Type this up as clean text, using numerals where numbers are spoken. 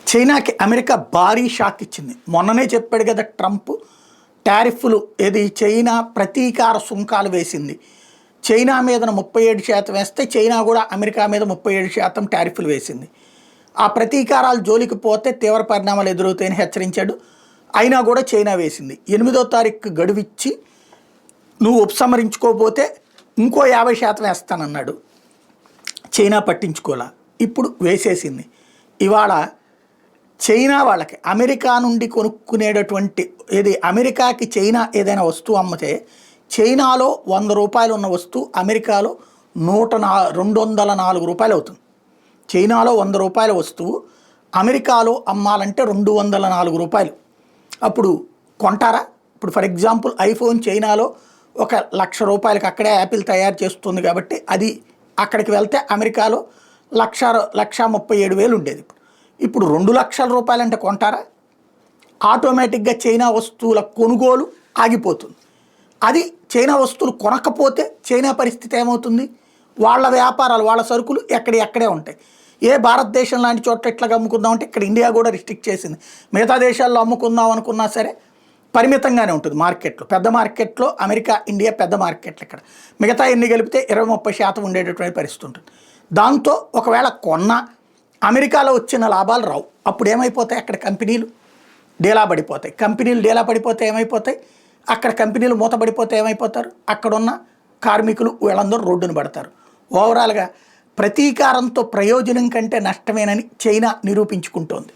చైనాకి అమెరికా భారీ షాక్ ఇచ్చింది. మొన్ననే చెప్పాడు కదా ట్రంప్, టారిఫ్లు ఏది చైనా ప్రతీకార సుంకాలు వేసింది. చైనా మీద 37% వేస్తే చైనా కూడా అమెరికా మీద 37% టారిఫ్లు వేసింది. ఆ ప్రతీకారాలు జోలికి పోతే తీవ్ర పరిణామాలు ఎదురవుతాయని హెచ్చరించాడు. అయినా కూడా చైనా వేసింది. 8వ తారీఖు గడువిచ్చి నువ్వు ఉపసంహరించుకోకపోతే ఇంకో 50% వేస్తానన్నాడు. చైనా పట్టించుకోలా, ఇప్పుడు వేసేసింది. ఇవాళ చైనా వాళ్ళకి అమెరికా నుండి కొనుక్కునేటటువంటి అమెరికాకి చైనా ఏదైనా వస్తువు అమ్మితే చైనాలో 100 రూపాయలు ఉన్న వస్తువు అమెరికాలో 204 రూపాయలు అవుతుంది. చైనాలో 100 రూపాయల వస్తువు అమెరికాలో అమ్మాలంటే 204 రూపాయలు. అప్పుడు కొంటారా? ఇప్పుడు ఫర్ ఎగ్జాంపుల్ ఐఫోన్ చైనాలో 1,00,000 రూపాయలకి అక్కడే యాపిల్ తయారు చేస్తుంది కాబట్టి అది అక్కడికి వెళ్తే అమెరికాలో 1,37,000 ఉండేది. ఇప్పుడు 2,00,000 రూపాయలంటే కొంటారా? ఆటోమేటిక్గా చైనా వస్తువుల కొనుగోలు ఆగిపోతుంది. అది చైనా వస్తువులు కొనకపోతే చైనా పరిస్థితి ఏమవుతుంది? వాళ్ళ వ్యాపారాలు, వాళ్ళ సరుకులు ఎక్కడే ఉంటాయి. భారతదేశం లాంటి చోట్ల ఇట్లాగా అమ్ముకుందాం అంటే ఇక్కడ ఇండియా కూడా రిస్ట్రిక్ట్ చేసింది. మిగతా దేశాల్లో అమ్ముకుందాం అనుకున్నా సరే పరిమితంగానే ఉంటుంది మార్కెట్లో. పెద్ద మార్కెట్లో అమెరికా, ఇండియా పెద్ద మార్కెట్లు. ఇక్కడ మిగతా ఎన్ని కలిపితే 20-30% ఉండేటటువంటి పరిస్థితి ఉంటుంది. దాంతో ఒకవేళ కొన్నా అమెరికాలో వచ్చిన లాభాలు రావు. అప్పుడు ఏమైపోతాయి? అక్కడ కంపెనీలు డేలా పడిపోతాయి. కంపెనీలు డేలా పడిపోతే ఏమైపోతాయి? అక్కడ కంపెనీలు మూతపడిపోతే ఏమైపోతారు? అక్కడున్న కార్మికులు వీళ్ళందరూ రోడ్డున పడతారు. ఓవరాల్గా ప్రతీకారంతో ప్రయోజనం కంటే నష్టమేనని చైనా నిరూపించుకుంటోంది.